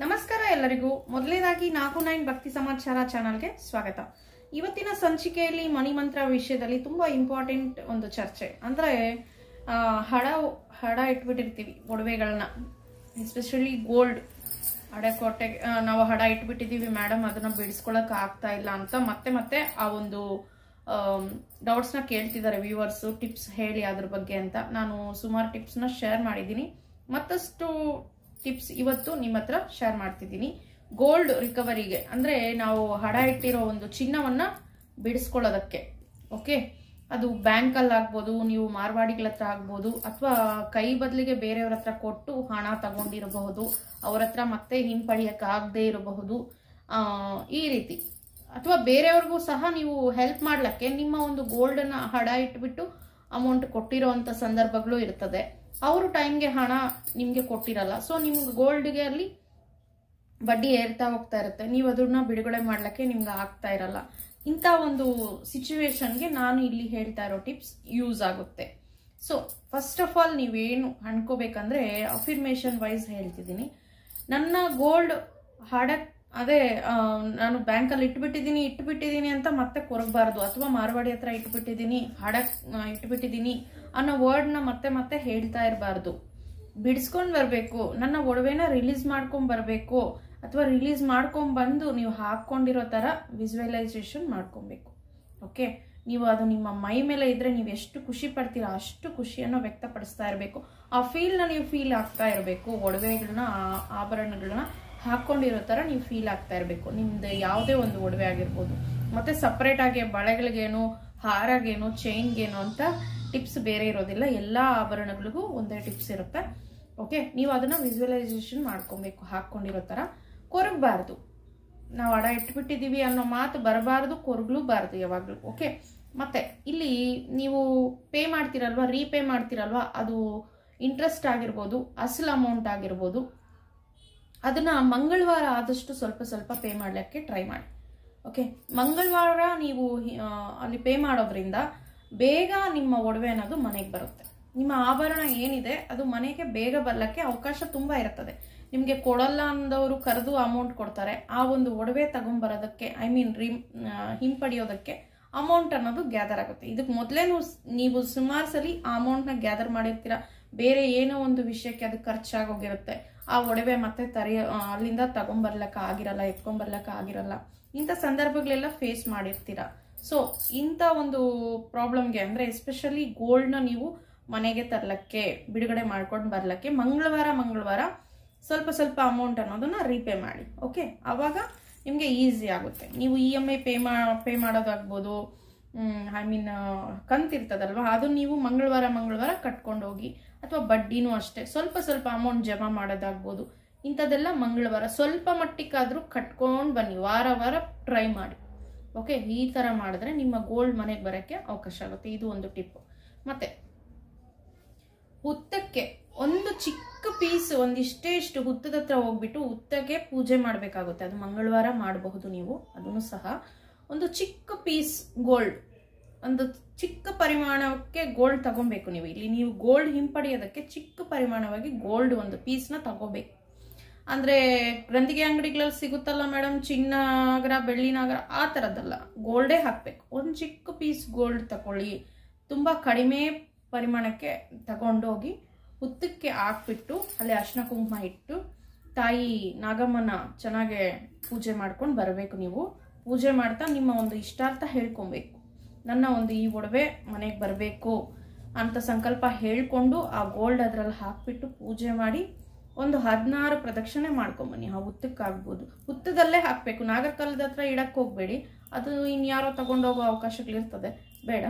ನಮಸ್ಕಾರ ಎಲ್ಲರಿಗೂ. ಮೊದಲನೇದಾಗಿ 49 ಭಕ್ತಿ ಸಮಾಚಾರ ಚಾನಲ್ಗೆ ಸ್ವಾಗತ. ಇವತ್ತಿನ ಸಂಚಿಕೆಯಲ್ಲಿ ಮನಿ ಮಂತ್ರ ವಿಷಯದಲ್ಲಿ ತುಂಬಾ ಇಂಪಾರ್ಟೆಂಟ್ ಒಂದು ಚರ್ಚೆ. ಅಂದ್ರೆ ಹಡ ಇಟ್ಬಿಟ್ಟಿರ್ತೀವಿ ಒಡವೆಗಳನ್ನ, ಎಸ್ಪೆಷಲಿ ಗೋಲ್ಡ್ ಹಡೆಕೋಟೆ ನಾವು ಹಡ ಇಟ್ಬಿಟ್ಟಿದೀವಿ ಮೇಡಮ್, ಅದನ್ನ ಬಿಡಿಸ್ಕೊಳಕ್ ಆಗ್ತಾ ಇಲ್ಲ ಅಂತ ಮತ್ತೆ ಆ ಒಂದು ಡೌಟ್ಸ್ ನ ಕೇಳ್ತಿದ್ದಾರೆ ವ್ಯೂವರ್ಸ್. ಟಿಪ್ಸ್ ಹೇಳಿ ಅದ್ರ ಬಗ್ಗೆ ಅಂತ ನಾನು ಸುಮಾರು ಟಿಪ್ಸ್ ನ ಶೇರ್ ಮಾಡಿದ್ದೀನಿ. ಮತ್ತಷ್ಟು ಟಿಪ್ಸ್ ಇವತ್ತು ನಿಮ್ಮ ಹತ್ರ ಶೇರ್ ಮಾಡ್ತಿದ್ದೀನಿ. ಗೋಲ್ಡ್ ರಿಕವರಿಗೆ ಅಂದ್ರೆ ನಾವು ಹಡ ಇಟ್ಟಿರೋ ಒಂದು ಚಿನ್ನವನ್ನ ಬಿಡಿಸ್ಕೊಳ್ಳೋದಕ್ಕೆ. ಓಕೆ, ಅದು ಬ್ಯಾಂಕ್ ಅಲ್ಲಿ ಆಗ್ಬೋದು, ನೀವು ಮಾರ್ವಾಡಿಗಳ ಹತ್ರ ಆಗ್ಬೋದು, ಅಥವಾ ಕೈ ಬದಲಿಗೆ ಬೇರೆಯವ್ರ ಹತ್ರ ಕೊಟ್ಟು ಹಣ ತಗೊಂಡಿರಬಹುದು, ಅವ್ರ ಹತ್ರ ಮತ್ತೆ ಹಿಂಪಡಿಯಕ್ಕೆ ಆಗದೆ ಇರಬಹುದು. ಈ ರೀತಿ ಅಥವಾ ಬೇರೆಯವ್ರಿಗೂ ಸಹ ನೀವು ಹೆಲ್ಪ್ ಮಾಡ್ಲಿಕ್ಕೆ ನಿಮ್ಮ ಒಂದು ಗೋಲ್ಡ್ ಅನ್ನ ಹಡ ಇಟ್ಬಿಟ್ಟು ಅಮೌಂಟ್ ಕೊಟ್ಟಿರೋ ಅಂತ ಸಂದರ್ಭಗಳು ಇರ್ತದೆ. ಅವರು ಟೈಮ್ಗೆ ಹಣ ನಿಮ್ಗೆ ಕೊಟ್ಟಿರಲ್ಲ, ಸೊ ನಿಮ್ಗೆ ಗೋಲ್ಡ್ಗೆ ಅಲ್ಲಿ ಬಡ್ಡಿ ಏರ್ತಾ ಹೋಗ್ತಾ ಇರುತ್ತೆ, ನೀವು ಅದನ್ನ ಬಿಡುಗಡೆ ಮಾಡ್ಲಿಕ್ಕೆ ನಿಮ್ಗೆ ಆಗ್ತಾ ಇರಲ್ಲ. ಇಂಥ ಒಂದು ಸಿಚುವೇಶನ್ಗೆ ನಾನು ಇಲ್ಲಿ ಹೇಳ್ತಾ ಇರೋ ಟಿಪ್ಸ್ ಯೂಸ್ ಆಗುತ್ತೆ. ಸೊ ಫಸ್ಟ್ ಆಫ್ ಆಲ್ ನೀವೇನು ಅನ್ಕೋಬೇಕಂದ್ರೆ, ಅಫಿರ್ಮೇಶನ್ ವೈಸ್ ಹೇಳ್ತಿದ್ದೀನಿ. ನನ್ನ ಗೋಲ್ಡ್ ಅದೇ ನಾನು ಬ್ಯಾಂಕಲ್ಲಿ ಇಟ್ಬಿಟ್ಟಿದ್ದೀನಿ ಅಂತ ಮತ್ತೆ ಕೊರಗಬಾರ್ದು, ಅಥವಾ ಮಾರ್ವಾಡಿ ಹತ್ರ ಇಟ್ಬಿಟ್ಟಿದ್ದೀನಿ ಅನ್ನೋ ವರ್ಡ್ನ ಮತ್ತೆ ಹೇಳ್ತಾ ಇರಬಾರ್ದು. ಬಿಡಿಸ್ಕೊಂಡ್ ಬರ್ಬೇಕು, ನನ್ನ ಒಡವೆನ ರಿಲೀಸ್ ಮಾಡ್ಕೊಂಡ್ ಬರ್ಬೇಕು, ಅಥವಾ ರಿಲೀಸ್ ಮಾಡ್ಕೊಂಡ್ ಬಂದು ನೀವು ಹಾಕೊಂಡಿರೋ ತರ ವಿಜುವಲೈಸೇಷನ್ ಮಾಡ್ಕೊಬೇಕು. ಓಕೆ, ನೀವು ಅದು ನಿಮ್ಮ ಮೈ ಮೇಲೆ ಇದ್ರೆ ನೀವು ಎಷ್ಟು ಖುಷಿ ಪಡ್ತೀರಾ ಅಷ್ಟು ಖುಷಿಯನ್ನು ವ್ಯಕ್ತಪಡಿಸ್ತಾ ಇರಬೇಕು. ಆ ಫೀಲ್ನ ನೀವು ಫೀಲ್ ಆಗ್ತಾ ಇರಬೇಕು. ಒಡವೆಗಳನ್ನ ಆಭರಣಗಳನ್ನ ಹಾಕೊಂಡಿರೋ ತರ ನೀವು ಫೀಲ್ ಆಗ್ತಾ ಇರಬೇಕು. ನಿಮ್ದು ಯಾವುದೇ ಒಂದು ಒಡವೆ ಆಗಿರ್ಬೋದು. ಮತ್ತೆ ಸಪರೇಟ್ ಆಗಿ ಬಳೆಗಳಿಗೇನು, ಹಾರಾಗೇನು, ಚೈನ್ಗೇನು ಅಂತ ಟಿಪ್ಸ್ ಬೇರೆ ಇರೋದಿಲ್ಲ. ಎಲ್ಲಾ ಆಭರಣಗಳಿಗೂ ಒಂದೇ ಟಿಪ್ಸ್ ಇರುತ್ತೆ. ಓಕೆ, ನೀವು ಅದನ್ನ ವಿಜುವಲೈಸೇಷನ್ ಮಾಡ್ಕೊಬೇಕು. ಹಾಕೊಂಡಿರೋ ತರ ಕೊರಗಬಾರ್ದು. ನಾವು ಹಡ ಇಟ್ಬಿಟ್ಟಿದೀವಿ ಅನ್ನೋ ಮಾತು ಬರಬಾರ್ದು, ಕೊರಗಲೂಬಾರ್ದು ಯಾವಾಗ್ಲೂ. ಓಕೆ, ಮತ್ತೆ ಇಲ್ಲಿ ನೀವು ಪೇ ಮಾಡ್ತಿರಲ್ವಾ, ರೀಪೇ ಮಾಡ್ತಿರಲ್ವಾ, ಅದು ಇಂಟ್ರೆಸ್ಟ್ ಆಗಿರ್ಬೋದು, ಅಸಲ್ ಅಮೌಂಟ್ ಆಗಿರ್ಬೋದು, ಅದನ್ನ ಮಂಗಳವಾರ ಆದಷ್ಟು ಸ್ವಲ್ಪ ಪೇ ಮಾಡ್ಲಿಕ್ಕೆ ಟ್ರೈ ಮಾಡಿ. ಓಕೆ, ಮಂಗಳವಾರ ನೀವು ಅಲ್ಲಿ ಪೇ ಮಾಡೋದ್ರಿಂದ ಬೇಗ ನಿಮ್ಮ ಒಡವೆ ಅನ್ನೋದು ಮನೆಗೆ ಬರುತ್ತೆ. ನಿಮ್ಮ ಆಭರಣ ಏನಿದೆ ಅದು ಮನೆಗೆ ಬೇಗ ಬರ್ಲಿಕ್ಕೆ ಅವಕಾಶ ತುಂಬಾ ಇರ್ತದೆ. ನಿಮ್ಗೆ ಕೊಡಲ್ಲ ಅಂದವರು ಕರೆದು ಅಮೌಂಟ್ ಕೊಡ್ತಾರೆ. ಆ ಒಂದು ಒಡವೆ ತಗೊಂಡ್ಬರೋದಕ್ಕೆ ಹಿಂಪಡಿಯೋದಕ್ಕೆ ಅಮೌಂಟ್ ಅನ್ನೋದು ಗ್ಯಾದರ್ ಆಗುತ್ತೆ. ಇದಕ್ಕೆ ಮೊದಲೇ ನೀವು ಸುಮಾರು ಸಲ ಆ ಅಮೌಂಟ್ ನ ಗ್ಯಾದರ್ ಮಾಡಿರ್ತೀರ. ಬೇರೆ ಏನೋ ಒಂದು ವಿಷಯಕ್ಕೆ ಅದು ಖರ್ಚಾಗೋಗಿರುತ್ತೆ. ಆ ಒಡವೆ ಮತ್ತೆ ಅಲ್ಲಿಂದ ತಗೊಂಡ್ಬರ್ಲಕ್ಕ ಆಗಿರಲ್ಲ, ಎತ್ಕೊಂಡ್ಬರ್ಲಕ್ಕ ಆಗಿರಲ್ಲ. ಇಂಥ ಸಂದರ್ಭಗಳೆಲ್ಲ ಫೇಸ್ ಮಾಡಿರ್ತೀರ. ಸೊ ಇಂಥ ಒಂದು ಪ್ರಾಬ್ಲಮ್ಗೆ ಅಂದ್ರೆ ಎಸ್ಪೆಷಲಿ ಗೋಲ್ಡ್ ನ ನೀವು ಮನೆಗೆ ತರ್ಲಕ್ಕೆ, ಬಿಡುಗಡೆ ಮಾಡ್ಕೊಂಡು ಬರ್ಲಕ್ಕೆ ಮಂಗಳವಾರ ಸ್ವಲ್ಪ ಅಮೌಂಟ್ ಅನ್ನೋದನ್ನ ರೀಪೇ ಮಾಡಿ. ಓಕೆ, ಅವಾಗ ನಿಮ್ಗೆ ಈಸಿ ಆಗುತ್ತೆ. ನೀವು EMI ಪೇ ಮಾಡೋದಾಗ್ಬೋದು, ಕಂತಿರ್ತದಲ್ವಾ, ಅದು ನೀವು ಮಂಗಳವಾರ ಕಟ್ಕೊಂಡು ಹೋಗಿ, ಅಥವಾ ಬಡ್ಡಿನೂ ಅಷ್ಟೇ ಸ್ವಲ್ಪ ಅಮೌಂಟ್ ಜಮಾ ಮಾಡೋದಾಗ್ಬೋದು. ಇಂಥದ್ದೆಲ್ಲ ಮಂಗಳವಾರ ಸ್ವಲ್ಪ ಮಟ್ಟಿಗಾದ್ರೂ ಕಟ್ಕೊಂಡು ಬನ್ನಿ. ವಾರ ಟ್ರೈ ಮಾಡಿ. ಓಕೆ, ಈ ತರ ಮಾಡಿದ್ರೆ ನಿಮ್ಮ ಗೋಲ್ಡ್ ಮನೆಗೆ ಬರೋಕ್ಕೆ ಅವಕಾಶ ಆಗುತ್ತೆ. ಇದು ಒಂದು ಟಿಪ್. ಮತ್ತೆ ಹುತ್ತಕ್ಕೆ ಒಂದು ಚಿಕ್ಕ ಪೀಸ್, ಇಷ್ಟು ಹುತ್ತದ ಹತ್ರ ಹೋಗ್ಬಿಟ್ಟು ಹುತ್ತಕ್ಕೆ ಪೂಜೆ ಮಾಡ್ಬೇಕಾಗುತ್ತೆ. ಅದು ಮಂಗಳವಾರ ಮಾಡಬಹುದು ನೀವು. ಅದನ್ನು ಸಹ ಒಂದು ಚಿಕ್ಕ ಪೀಸ್ ಗೋಲ್ಡ್, ಒಂದು ಚಿಕ್ಕ ಪರಿಮಾಣಕ್ಕೆ ಗೋಲ್ಡ್ ತಗೊಬೇಕು. ನೀವು ಗೋಲ್ಡ್ ಹಿಂಪಡೆಯೋದಕ್ಕೆ ಚಿಕ್ಕ ಪರಿಮಾಣವಾಗಿ ಗೋಲ್ಡ್ ಒಂದು ಪೀಸ್ನ ತಗೋಬೇಕು. ಅಂದ್ರೆ ಗ್ರಂಥಿಗೆ ಅಂಗಡಿಗಳಲ್ಲಿ ಸಿಗುತ್ತಲ್ಲ ಮೇಡಮ್, ಚಿನ್ನನಗರ, ಬೆಳ್ಳಿನಗರ, ಆ ತರದಲ್ಲ, ಗೋಲ್ಡೇ ಹಾಕ್ಬೇಕು. ಒಂದು ಚಿಕ್ಕ ಪೀಸ್ ಗೋಲ್ಡ್ ತಗೊಳ್ಳಿ. ತುಂಬಾ ಕಡಿಮೆ ಪರಿಮಾಣಕ್ಕೆ ತಗೊಂಡೋಗಿ ಹುತ್ತಕ್ಕೆ ಹಾಕ್ಬಿಟ್ಟು ಅಲ್ಲಿ ಅರ್ಶಿನ ಕುಂಕುಮ ಇಟ್ಟು ತಾಯಿ ನಾಗಮ್ಮನ ಚೆನ್ನಾಗೆ ಪೂಜೆ ಮಾಡ್ಕೊಂಡು ಬರಬೇಕು. ನೀವು ಪೂಜೆ ಮಾಡ್ತಾ ನಿಮ್ಮ ಒಂದು ಇಷ್ಟಾರ್ಥ ಹೇಳ್ಕೊಬೇಕು. ನನ್ನ ಒಂದು ಈ ಒಡವೆ ಮನೆಗೆ ಬರಬೇಕು ಅಂತ ಸಂಕಲ್ಪ ಹೇಳ್ಕೊಂಡು ಆ ಗೋಲ್ಡ್ ಅದ್ರಲ್ಲಿ ಹಾಕ್ಬಿಟ್ಟು ಪೂಜೆ ಮಾಡಿ ಒಂದು 16 ಪ್ರದಕ್ಷಿಣೆ ಮಾಡ್ಕೊಂಬನ್ನಿ. ಆ ಹುತ್ತಕ್ಕಾಗ್ಬೋದು, ಹುತ್ತದಲ್ಲೇ ಹಾಕ್ಬೇಕು. ನಾಗರಕಲ್ಲದ ಹತ್ರ ಇಡಕ್ಕೆ ಹೋಗ್ಬೇಡಿ, ಅದು ಇನ್ಯಾರೋ ತಗೊಂಡೋಗೋ ಅವಕಾಶಗಳಿರ್ತದೆ, ಬೇಡ.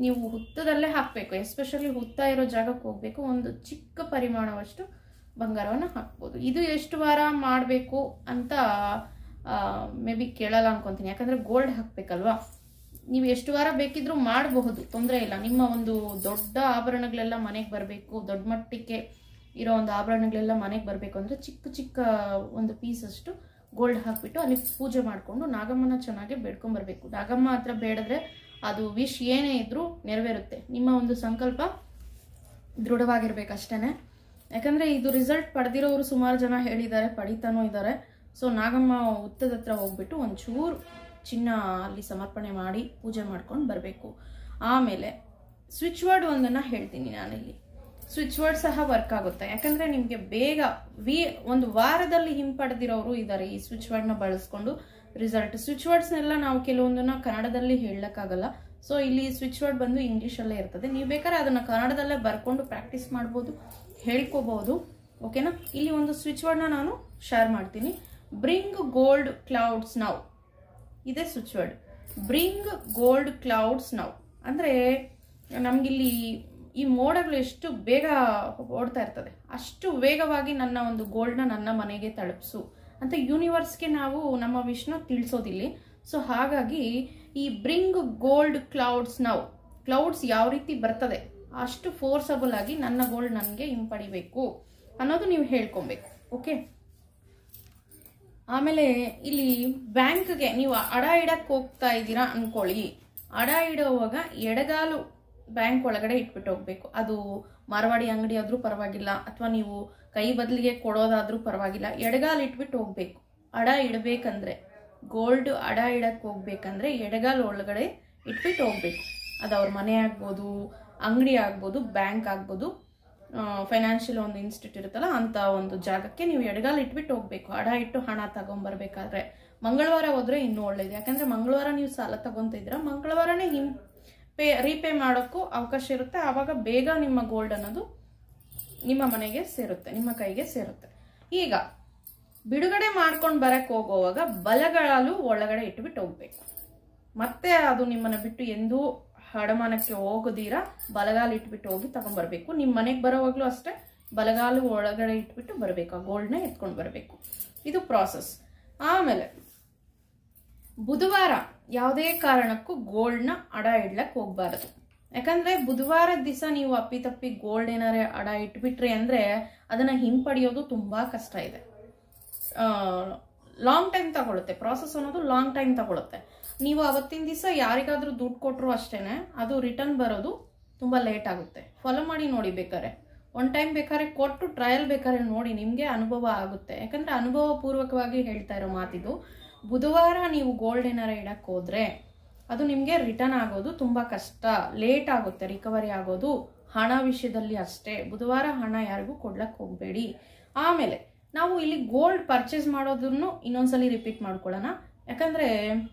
ನೀವು ಹುತ್ತದಲ್ಲೇ ಹಾಕ್ಬೇಕು. ಎಸ್ಪೆಷಲಿ ಹುತ್ತ ಇರೋ ಜಾಗಕ್ಕೆ ಹೋಗ್ಬೇಕು. ಒಂದು ಚಿಕ್ಕ ಪರಿಮಾಣವಷ್ಟು ಬಂಗಾರವನ್ನು ಹಾಕ್ಬೋದು. ಇದು ಎಷ್ಟು ವಾರ ಮಾಡಬೇಕು ಅಂತ ಮೇ ಬಿ ಕೇಳಲ್ಲ ಅನ್ಕೊಂತೀನಿ, ಯಾಕಂದ್ರೆ ಗೋಲ್ಡ್ ಹಾಕ್ಬೇಕಲ್ವಾ. ನೀವು ಎಷ್ಟು ವಾರ ಬೇಕಿದ್ರೂ ಮಾಡಬಹುದು, ತೊಂದರೆ ಇಲ್ಲ. ನಿಮ್ಮ ಒಂದು ದೊಡ್ಡ ಆಭರಣಗಳೆಲ್ಲ ಮನೆಗೆ ಬರಬೇಕು, ದೊಡ್ಡ ಮಟ್ಟಕ್ಕೆ ಇರೋ ಒಂದು ಆಭರಣಗಳೆಲ್ಲ ಮನೆಗೆ ಬರಬೇಕು ಅಂದ್ರೆ ಚಿಕ್ಕ ಒಂದು ಪೀಸ್ ಅಷ್ಟು ಗೋಲ್ಡ್ ಹಾಕ್ಬಿಟ್ಟು ಅಲ್ಲಿ ಪೂಜೆ ಮಾಡ್ಕೊಂಡು ನಾಗಮ್ಮನ ಚೆನ್ನಾಗಿ ಬೇಡ್ಕೊಂಡ್ ಬರ್ಬೇಕು. ನಾಗಮ್ಮ ಹತ್ರ ಬೇಡಿದ್ರೆ ಅದು ವಿಶ್ ಏನೇ ಇದ್ರೂ ನೆರವೇರುತ್ತೆ. ನಿಮ್ಮ ಒಂದು ಸಂಕಲ್ಪ ದೃಢವಾಗಿರ್ಬೇಕಷ್ಟೇನೆ. ಯಾಕಂದ್ರೆ ಇದು ರಿಸಲ್ಟ್ ಪಡೆದಿರೋರು ಸುಮಾರು ಜನ ಹೇಳಿದ್ದಾರೆ, ಪಡಿತಾನೂ ಇದ್ದಾರೆ. ಸೊ ನಾಗಮ್ಮ ಹುತ್ತದ ಹತ್ರ ಹೋಗ್ಬಿಟ್ಟು ಒಂಚೂರು ಚಿನ್ನ ಅಲ್ಲಿ ಸಮರ್ಪಣೆ ಮಾಡಿ ಪೂಜೆ ಮಾಡ್ಕೊಂಡು ಬರಬೇಕು. ಆಮೇಲೆ ಸ್ವಿಚ್ ವರ್ಡ್ ಒಂದನ್ನು ಹೇಳ್ತೀನಿ ನಾನಿಲ್ಲಿ. ಸ್ವಿಚ್ ವರ್ಡ್ ಸಹ ವರ್ಕ್ ಆಗುತ್ತೆ. ಯಾಕಂದ್ರೆ ನಿಮಗೆ ಬೇಗ ಒಂದು ವಾರದಲ್ಲಿ ಹಿಂಪಡೆದಿರೋರು ಇದ್ದಾರೆ ಈ ಸ್ವಿಚ್ ವರ್ಡ್ನ ಬಳಸ್ಕೊಂಡು ರಿಸಲ್ಟ್. ಸ್ವಿಚ್ ವರ್ಡ್ಸ್ನೆಲ್ಲ ನಾವು ಕೆಲವೊಂದನ್ನ ಕನ್ನಡದಲ್ಲಿ ಹೇಳಕ್ಕಾಗಲ್ಲ. ಸೊ ಇಲ್ಲಿ ಸ್ವಿಚ್ ವರ್ಡ್ ಬಂದು ಇಂಗ್ಲೀಷಲ್ಲೇ ಇರ್ತದೆ. ನೀವು ಬೇಕಾದ್ರೆ ಅದನ್ನ ಕನ್ನಡದಲ್ಲೇ ಬರ್ಕೊಂಡು ಪ್ರಾಕ್ಟೀಸ್ ಮಾಡ್ಬೋದು, ಹೇಳ್ಕೋಬಹುದು. ಓಕೆನಾ? ಇಲ್ಲಿ ಒಂದು ಸ್ವಿಚ್ ವರ್ಡ್ನ ನಾನು ಶೇರ್ ಮಾಡ್ತೀನಿ. ಬ್ರಿಂಗ್ ಗೋಲ್ಡ್ ಕ್ಲೌಡ್ಸ್ ನೌ, ಇದೇ switch word. Bring gold clouds now ಅಂದ್ರೆ ನಮ್ಗಿಲ್ಲಿ ಈ ಮೋಡಗಳು ಎಷ್ಟು ಬೇಗ ಓಡ್ತಾ ಇರ್ತದೆ, ಅಷ್ಟು ವೇಗವಾಗಿ ನನ್ನ ಒಂದು ಗೋಲ್ಡ್ನ ನನ್ನ ಮನೆಗೆ ತಲುಪಿಸು ಅಂತ ಯೂನಿವರ್ಸ್ಗೆ ನಾವು ನಮ್ಮ ವಿಷ್ಣು ತಿಳಿಸೋದಿಲ್ಲ. ಸೊ ಹಾಗಾಗಿ ಈ bring gold clouds now, clouds ಯಾವ ರೀತಿ ಬರ್ತದೆ ಅಷ್ಟು ಫೋರ್ಸಬಲ್ ಆಗಿ ನನ್ನ ಗೋಲ್ಡ್ ನನಗೆ ಹಿಂಪಡಿಬೇಕು ಅನ್ನೋದು ನೀವು ಹೇಳ್ಕೊಬೇಕು. ಓಕೆ? ಆಮೇಲೆ ಇಲ್ಲಿ ಬ್ಯಾಂಕ್ಗೆ ನೀವು ಅಡ ಇಡಕ್ಕೆ ಹೋಗ್ತಾ ಇದ್ದೀರಾ ಅನ್ಕೊಳ್ಳಿ. ಅಡ ಇಡುವಾಗ ಎಡಗಾಲು ಬ್ಯಾಂಕ್ ಒಳಗಡೆ ಇಟ್ಬಿಟ್ಟು ಹೋಗ್ಬೇಕು. ಅದು ಮಾರವಾಡಿ ಅಂಗಡಿ ಆದ್ರೂ ಪರವಾಗಿಲ್ಲ, ಅಥವಾ ನೀವು ಕೈ ಬದಲಿಗೆ ಕೊಡೋದಾದ್ರೂ ಪರವಾಗಿಲ್ಲ, ಎಡಗಾಲು ಇಟ್ಬಿಟ್ಟು ಹೋಗ್ಬೇಕು. ಅಡ ಇಡಬೇಕಂದ್ರೆ, ಗೋಲ್ಡ್ ಅಡ ಇಡಕ್ಕೆ ಹೋಗ್ಬೇಕಂದ್ರೆ ಎಡಗಾಲು ಒಳಗಡೆ ಇಟ್ಬಿಟ್ಟು ಹೋಗ್ಬೇಕು. ಅದು ಅವ್ರ ಮನೆ ಆಗ್ಬೋದು, ಅಂಗಡಿ ಆಗ್ಬೋದು, ಬ್ಯಾಂಕ್ ಆಗ್ಬೋದು, ಫೈನಾನ್ಷಿಯಲ್ ಒಂದು ಇನ್ಸ್ಟಿಟ್ಯೂಟ್ ಇರುತ್ತಲ್ಲ ಅಂತ ಒಂದು ಜಾಗಕ್ಕೆ ನೀವು ಎಡಗಾಲು ಇಟ್ಬಿಟ್ಟು ಹೋಗ್ಬೇಕು ಅಡ ಇಟ್ಟು ಹಣ ತಗೊಂಡ್ಬರ್ಬೇಕಾದ್ರೆ. ಮಂಗಳವಾರ ಹೋದ್ರೆ ಇನ್ನೂ ಒಳ್ಳೇದು. ಯಾಕಂದ್ರೆ ಮಂಗಳವಾರ ನೀವು ಸಾಲ ತಗೊಂತ ಇದ್ರ ಮಂಗಳವಾರನೇ ರೀಪೇ ಮಾಡೋಕ್ಕೂ ಅವಕಾಶ ಇರುತ್ತೆ. ಆವಾಗ ಬೇಗ ನಿಮ್ಮ ಗೋಲ್ಡ್ ಅನ್ನೋದು ನಿಮ್ಮ ಮನೆಗೆ ಸೇರುತ್ತೆ, ನಿಮ್ಮ ಕೈಗೆ ಸೇರುತ್ತೆ. ಈಗ ಬಿಡುಗಡೆ ಮಾಡ್ಕೊಂಡು ಬರಕ್ ಹೋಗುವಾಗ ಬಲಗಾಲು ಒಳಗಡೆ ಇಟ್ಬಿಟ್ಟು ಹೋಗ್ಬೇಕು. ಮತ್ತೆ ಅದು ನಿಮ್ಮನ್ನ ಬಿಟ್ಟು ಎಂದೂ ಹಡಮಾನಕ್ಕೆ ಹೋಗದಿರಾ ಬಲಗಾಲು ಇಟ್ಬಿಟ್ಟು ಹೋಗಿ ತಗೊಂಡ್ಬರ್ಬೇಕು. ನಿಮ್ಮ ಮನೆಗೆ ಬರೋವಾಗ್ಲೂ ಅಷ್ಟೇ ಬಲಗಾಲು ಒಳಗಡೆ ಇಟ್ಬಿಟ್ಟು ಬರಬೇಕು, ಆ ಗೋಲ್ಡ್ನ ಎತ್ಕೊಂಡು ಬರಬೇಕು. ಇದು ಪ್ರಾಸೆಸ್. ಆಮೇಲೆ ಬುಧವಾರ ಯಾವುದೇ ಕಾರಣಕ್ಕೂ ಗೋಲ್ಡ್ನ ಅಡ ಇಡ್ಲಕ್ಕೆ ಹೋಗ್ಬಾರದು. ಯಾಕಂದ್ರೆ ಬುಧವಾರದ ದಿವಸ ನೀವು ಅಪ್ಪಿತಪ್ಪಿ ಗೋಲ್ಡ್ ಏನಾರೇ ಅಡ ಇಟ್ಬಿಟ್ರಿ ಅಂದ್ರೆ ಅದನ್ನ ಹಿಂಪಡೆಯೋದು ತುಂಬಾ ಕಷ್ಟ ಇದೆ. ಲಾಂಗ್ ಟೈಮ್ ತಗೊಳುತ್ತೆ, ಪ್ರಾಸೆಸ್ ಅನ್ನೋದು ಲಾಂಗ್ ಟೈಮ್ ತಗೊಳುತ್ತೆ. ನೀವು ಅವತ್ತಿನ ದಿವಸ ಯಾರಿಗಾದ್ರೂ ದುಡ್ಡು ಕೊಟ್ಟರು ಅಷ್ಟೇನೆ ಅದು ರಿಟರ್ನ್ ಬರೋದು ತುಂಬಾ ಲೇಟ್ ಆಗುತ್ತೆ. ಫಾಲೋ ಮಾಡಿ ನೋಡಿ, ಬೇಕಾದ್ರೆ ಒನ್ ಟೈಮ್ ಬೇಕಾದ್ರೆ ಕೊಟ್ಟು ಟ್ರಯಲ್ ಬೇಕಾದ್ರೆ ನೋಡಿ, ನಿಮ್ಗೆ ಅನುಭವ ಆಗುತ್ತೆ. ಯಾಕಂದ್ರೆ ಅನುಭವ ಪೂರ್ವಕವಾಗಿ ಹೇಳ್ತಾ ಇರೋ ಮಾತಿದು. ಬುಧವಾರ ನೀವು ಗೋಲ್ಡ್ ಏನಾರ ಇಡಕ್ ಹೋದ್ರೆ ಅದು ನಿಮ್ಗೆ ರಿಟರ್ನ್ ಆಗೋದು ತುಂಬಾ ಕಷ್ಟ, ಲೇಟ್ ಆಗುತ್ತೆ ರಿಕವರಿ ಆಗೋದು. ಹಣ ವಿಷಯದಲ್ಲಿ ಅಷ್ಟೇ, ಬುಧವಾರ ಹಣ ಯಾರಿಗೂ ಕೊಡ್ಲಕ್ ಹೋಗ್ಬೇಡಿ. ಆಮೇಲೆ ನಾವು ಇಲ್ಲಿ ಗೋಲ್ಡ್ ಪರ್ಚೇಸ್ ಮಾಡೋದನ್ನು ಇನ್ನೊಂದ್ಸಲಿ ರಿಪೀಟ್ ಮಾಡ್ಕೊಳ್ಳೋಣ. ಯಾಕಂದ್ರೆ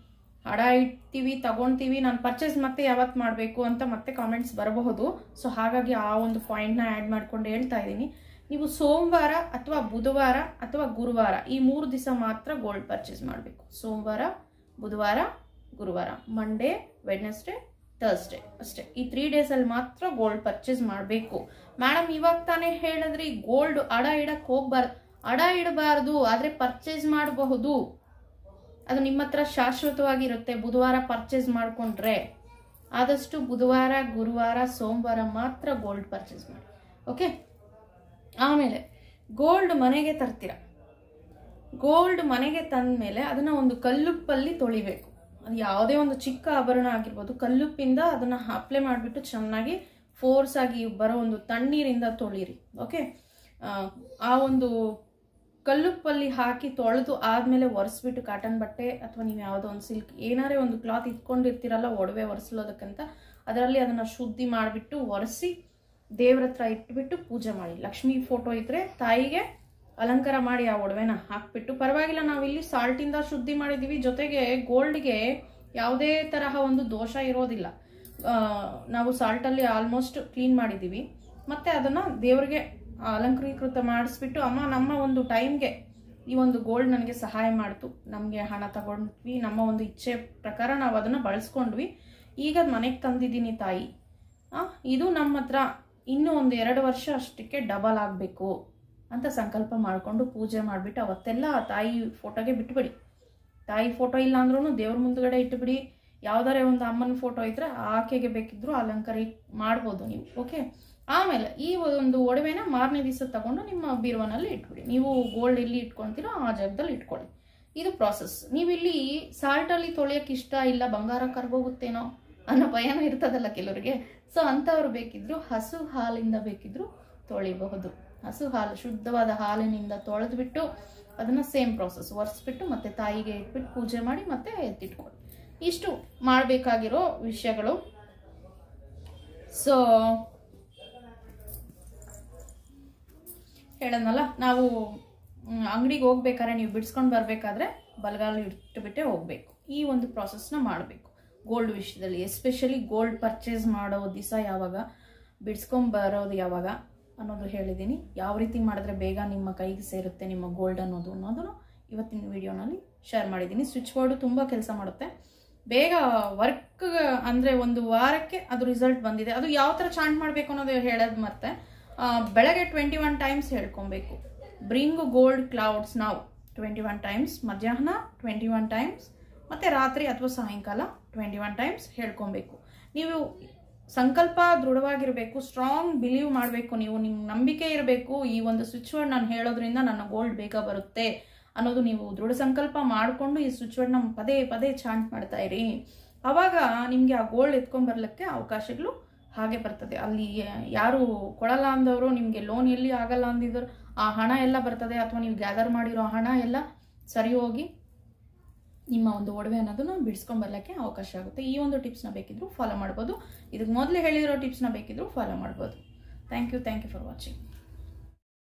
ಹಡ ಇಡ್ತೀವಿ, ತಗೊಂತೀವಿ, ನಾನು ಪರ್ಚೇಸ್ ಮತ್ತೆ ಯಾವತ್ತು ಮಾಡಬೇಕು ಅಂತ ಮತ್ತೆ ಕಾಮೆಂಟ್ಸ್ ಬರಬಹುದು. ಸೊ ಹಾಗಾಗಿ ಆ ಒಂದು ಪಾಯಿಂಟ್ನ ಆ್ಯಡ್ ಮಾಡ್ಕೊಂಡು ಹೇಳ್ತಾ ಇದ್ದೀನಿ. ನೀವು ಸೋಮವಾರ ಅಥವಾ ಬುಧವಾರ ಅಥವಾ ಗುರುವಾರ ಈ 3 ದಿವಸ ಮಾತ್ರ ಗೋಲ್ಡ್ ಪರ್ಚೇಸ್ ಮಾಡಬೇಕು. ಸೋಮವಾರ, ಬುಧವಾರ, ಗುರುವಾರ, ಮಂಡೇ, ವೆಡ್ನೆಸ್ಡೇ, ಥರ್ಸ್ಡೇ ಅಷ್ಟೇ. ಈ 3 ಡೇಸಲ್ಲಿ ಮಾತ್ರ ಗೋಲ್ಡ್ ಪರ್ಚೇಸ್ ಮಾಡಬೇಕು. ಮೇಡಮ್ ಇವಾಗ ತಾನೇ ಹೇಳಿದ್ರಿ ಗೋಲ್ಡ್ ಅಡ ಇಡಕ್ಕೆ ಹೋಗ್ಬಾರ್ದು. ಅಡ ಇಡಬಾರ್ದು, ಆದರೆ ಪರ್ಚೇಸ್ ಮಾಡಬಹುದು. ಅದು ನಿಮ್ಮ ಹತ್ರ ಶಾಶ್ವತವಾಗಿರುತ್ತೆ. ಬುಧವಾರ ಪರ್ಚೇಸ್ ಮಾಡ್ಕೊಂಡ್ರೆ ಆದಷ್ಟು ಬುಧವಾರ, ಗುರುವಾರ, ಸೋಮವಾರ ಮಾತ್ರ ಗೋಲ್ಡ್ ಪರ್ಚೇಸ್ ಮಾಡಿ. ಓಕೆ? ಆಮೇಲೆ ಗೋಲ್ಡ್ ಮನೆಗೆ ತರ್ತೀರ. ಗೋಲ್ಡ್ ಮನೆಗೆ ತಂದ ಮೇಲೆ ಅದನ್ನ ಒಂದು ಕಲ್ಲುಪ್ಪಲ್ಲಿ ತೊಳಿಬೇಕು. ಅದು ಯಾವುದೇ ಒಂದು ಚಿಕ್ಕ ಆಭರಣ ಆಗಿರ್ಬೋದು, ಕಲ್ಲುಪ್ಪಿಂದ ಅದನ್ನ ಅಪ್ಲೈ ಮಾಡಿಬಿಟ್ಟು ಚೆನ್ನಾಗಿ ಫೋರ್ಸ್ ಆಗಿ ಬರೋ ಒಂದು ತಣ್ಣೀರಿಂದ ತೊಳಿರಿ. ಓಕೆ? ಆ ಒಂದು ಕಲ್ಲುಪ್ಪಲ್ಲಿ ಹಾಕಿ ತೊಳೆದು ಆದ್ಮೇಲೆ ಒರೆಸ್ಬಿಟ್ಟು ಕಾಟನ್ ಬಟ್ಟೆ ಅಥವಾ ನೀವು ಯಾವುದೋ ಒಂದು ಸಿಲ್ಕ್ ಏನಾರೇ ಒಂದು ಕ್ಲಾತ್ ಇಟ್ಕೊಂಡಿರ್ತೀರಲ್ಲ ಒಡವೆ ಒರೆಸೋದಕ್ಕಂತ, ಅದರಲ್ಲಿ ಅದನ್ನ ಶುದ್ಧಿ ಮಾಡಿಬಿಟ್ಟು ಒರೆಸಿ ದೇವ್ರ ಹತ್ರ ಇಟ್ಬಿಟ್ಟು ಪೂಜೆ ಮಾಡಿ. ಲಕ್ಷ್ಮಿ ಫೋಟೋ ಇದ್ರೆ ತಾಯಿಗೆ ಅಲಂಕಾರ ಮಾಡಿ ಆ ಒಡವೆನ ಹಾಕ್ಬಿಟ್ಟು, ಪರವಾಗಿಲ್ಲ ನಾವಿಲ್ಲಿ ಸಾಲ್ಟಿಂದ ಶುದ್ಧಿ ಮಾಡಿದೀವಿ, ಜೊತೆಗೆ ಗೋಲ್ಡ್ಗೆ ಯಾವುದೇ ತರಹ ಒಂದು ದೋಷ ಇರೋದಿಲ್ಲ. ನಾವು ಸಾಲ್ಟಲ್ಲಿ ಆಲ್ಮೋಸ್ಟ್ ಕ್ಲೀನ್ ಮಾಡಿದೀವಿ. ಮತ್ತೆ ಅದನ್ನ ದೇವ್ರಿಗೆ ಅಲಂಕೃತ ಮಾಡಿಸ್ಬಿಟ್ಟು, ಅಮ್ಮ ನಮ್ಮ ಒಂದು ಟೈಮ್ಗೆ ಈ ಒಂದು ಗೋಲ್ಡ್ ನನಗೆ ಸಹಾಯ ಮಾಡ್ತು, ನಮಗೆ ಹಣ ತಗೊಂಡ್ವಿ, ನಮ್ಮ ಒಂದು ಇಚ್ಛೆ ಪ್ರಕಾರ ನಾವು ಅದನ್ನ ಬಳಸ್ಕೊಂಡ್ವಿ, ಈಗ ಮನೆಗೆ ತಂದಿದ್ದೀನಿ ತಾಯಿ, ಇದು ನಮ್ಮ ಹತ್ರ ಇನ್ನೂ ಒಂದು 2 ವರ್ಷ ಅಷ್ಟಕ್ಕೆ ಡಬಲ್ ಆಗಬೇಕು ಅಂತ ಸಂಕಲ್ಪ ಮಾಡಿಕೊಂಡು ಪೂಜೆ ಮಾಡಿಬಿಟ್ಟು ಅವತ್ತೆಲ್ಲ ತಾಯಿ ಫೋಟೋಗೆ ಬಿಟ್ಬಿಡಿ. ತಾಯಿ ಫೋಟೋ ಇಲ್ಲ ಅಂದ್ರೂ ದೇವ್ರ ಮುಂದ್ಗಡೆ ಇಟ್ಟುಬಿಡಿ. ಯಾವ್ದಾರೆ ಒಂದು ಅಮ್ಮನ ಫೋಟೋ ಇದ್ರೆ ಆಕೆಗೆ ಬೇಕಿದ್ರು ಅಲಂಕಾರ ಮಾಡ್ಬೋದು ನೀವು. ಓಕೆ? ಆಮೇಲೆ ಈ ಒಂದು ಒಡವೆನ ಮಾರನೇ ದಿವಸ ತಗೊಂಡು ನಿಮ್ಮ ಬೀರುವನಲ್ಲಿ ಇಟ್ಬಿಡಿ. ನೀವು ಗೋಲ್ಡ್ ಎಲ್ಲಿ ಇಟ್ಕೊಳ್ತೀರೋ ಆ ಜಾಗದಲ್ಲಿ ಇಟ್ಕೊಳ್ಳಿ. ಇದು ಪ್ರಾಸೆಸ್. ನೀವಿಲ್ಲಿ ಸಾಲ್ಟಲ್ಲಿ ತೊಳೆಯಕ್ಕೆ ಇಷ್ಟ ಇಲ್ಲ, ಬಂಗಾರ ಕರ್ಗೋಗುತ್ತೇನೋ ಅನ್ನೋ ಭಯನೂ ಇರ್ತದಲ್ಲ ಕೆಲವರಿಗೆ. ಸೊ ಅಂಥವ್ರು ಬೇಕಿದ್ರು ಹಸು ಹಾಲಿಂದ ಬೇಕಿದ್ರು ತೊಳಿಬಹುದು. ಹಸು ಹಾಲು, ಶುದ್ಧವಾದ ಹಾಲಿನಿಂದ ತೊಳೆದ್ಬಿಟ್ಟು ಅದನ್ನು ಸೇಮ್ ಪ್ರಾಸೆಸ್ ಒರೆಸ್ಬಿಟ್ಟು ಮತ್ತೆ ತಾಯಿಗೆ ಇಟ್ಬಿಟ್ಟು ಪೂಜೆ ಮಾಡಿ ಮತ್ತೆ ಎತ್ತಿಟ್ಕೊಳ್ಳಿ. ಇಷ್ಟು ಮಾಡಬೇಕಾಗಿರೋ ವಿಷಯಗಳು. ಸೊ ಹೇಳದ್ನಲ್ಲ, ನಾವು ಅಂಗಡಿಗೆ ಹೋಗ್ಬೇಕಾದ್ರೆ ನೀವು ಬಿಡಿಸ್ಕೊಂಡು ಬರಬೇಕಾದ್ರೆ ಬಲಗಾಲು ಇಟ್ಟುಬಿಟ್ಟೆ ಹೋಗ್ಬೇಕು. ಈ ಒಂದು ಪ್ರಾಸೆಸ್ನ ಮಾಡಬೇಕು ಗೋಲ್ಡ್ ವಿಷಯದಲ್ಲಿ. ಎಸ್ಪೆಷಲಿ ಗೋಲ್ಡ್ ಪರ್ಚೇಸ್ ಮಾಡೋ ದಿವಸ ಯಾವಾಗ, ಬಿಡಿಸ್ಕೊಂಡು ಬರೋದು ಯಾವಾಗ ಅನ್ನೋದು ಹೇಳಿದ್ದೀನಿ. ಯಾವ ರೀತಿ ಮಾಡಿದ್ರೆ ಬೇಗ ನಿಮ್ಮ ಕೈಗೆ ಸೇರುತ್ತೆ ನಿಮ್ಮ ಗೋಲ್ಡ್ ಅನ್ನೋದನ್ನು ಇವತ್ತಿನ ವಿಡಿಯೋನಲ್ಲಿ ಶೇರ್ ಮಾಡಿದ್ದೀನಿ. ಸ್ವಿಚ್ ಬೋರ್ಡು ತುಂಬ ಕೆಲಸ ಮಾಡುತ್ತೆ, ಬೇಗ ವರ್ಕ್ ಅಂದರೆ ಒಂದು ವಾರಕ್ಕೆ ಅದು ರಿಸಲ್ಟ್ ಬಂದಿದೆ. ಅದು ಯಾವ ಥರ ಚಾಂಟ್ ಮಾಡಬೇಕು ಅನ್ನೋದು ಹೇಳೋದು ಮತ್ತೆ ಬೆಳಗ್ಗೆ 21 ಟೈಮ್ಸ್ ಹೇಳ್ಕೊಬೇಕು. ಬ್ರಿಂಗ್ ಗೋಲ್ಡ್ ಕ್ಲೌಡ್ಸ್ ನಾವು 21 ಟೈಮ್ಸ್, ಮಧ್ಯಾಹ್ನ 21 ಟೈಮ್ಸ್, ಮತ್ತು ರಾತ್ರಿ ಅಥವಾ ಸಾಯಂಕಾಲ 21 ಟೈಮ್ಸ್ ಹೇಳ್ಕೊಬೇಕು. ನೀವು ಸಂಕಲ್ಪ ದೃಢವಾಗಿರಬೇಕು, ಸ್ಟ್ರಾಂಗ್ ಬಿಲೀವ್ ಮಾಡಬೇಕು, ನೀವು ನಿಮ್ಮ ನಂಬಿಕೆ ಇರಬೇಕು. ಈ ಒಂದು ಸ್ವಿಚ್ ವರ್ಡ್ ನಾನು ಹೇಳೋದ್ರಿಂದ ನನ್ನ ಗೋಲ್ಡ್ ಬೇಗ ಬರುತ್ತೆ ಅನ್ನೋದು ನೀವು ದೃಢ ಸಂಕಲ್ಪ ಮಾಡಿಕೊಂಡು ಈ ಸ್ವಿಚ್ ವರ್ಡ್ನ ಪದೇ ಪದೇ ಚಾಂಟ್ ಮಾಡ್ತಾ ಇರಿ. ಆವಾಗ ನಿಮಗೆ ಆ ಗೋಲ್ಡ್ ಎತ್ಕೊಂಡ್ಬರ್ಲಿಕ್ಕೆ ಅವಕಾಶಗಳು ಹಾಗೆ ಬರ್ತದೆ. ಅಲ್ಲಿ ಯಾರು ಕೊಡಲ್ಲ ಅಂದವರು, ನಿಮಗೆ ಲೋನ್ ಎಲ್ಲಿ ಆಗಲ್ಲ ಅಂದಿದ್ರು ಆ ಹಣ ಎಲ್ಲ ಬರ್ತದೆ, ಅಥವಾ ನೀವು ಗ್ಯಾದರ್ ಮಾಡಿರೋ ಹಣ ಎಲ್ಲ ಸರಿ ಹೋಗಿ ನಿಮ್ಮ ಒಂದು ಒಡವೆ ಅನ್ನೋದನ್ನ ಬಿಡಿಸ್ಕೊಂಡ್ಬರ್ಲಿಕ್ಕೆ ಅವಕಾಶ ಆಗುತ್ತೆ. ಈ ಒಂದು ಟಿಪ್ಸ್ನ ಬೇಕಿದ್ರು ಫಾಲೋ ಮಾಡ್ಬೋದು. ಇದಕ್ಕೆ ಮೊದಲೇ ಹೇಳಿರೋ ಟಿಪ್ಸ್ನ ಬೇಕಿದ್ರು ಫಾಲೋ ಮಾಡ್ಬೋದು. Thank you for watching.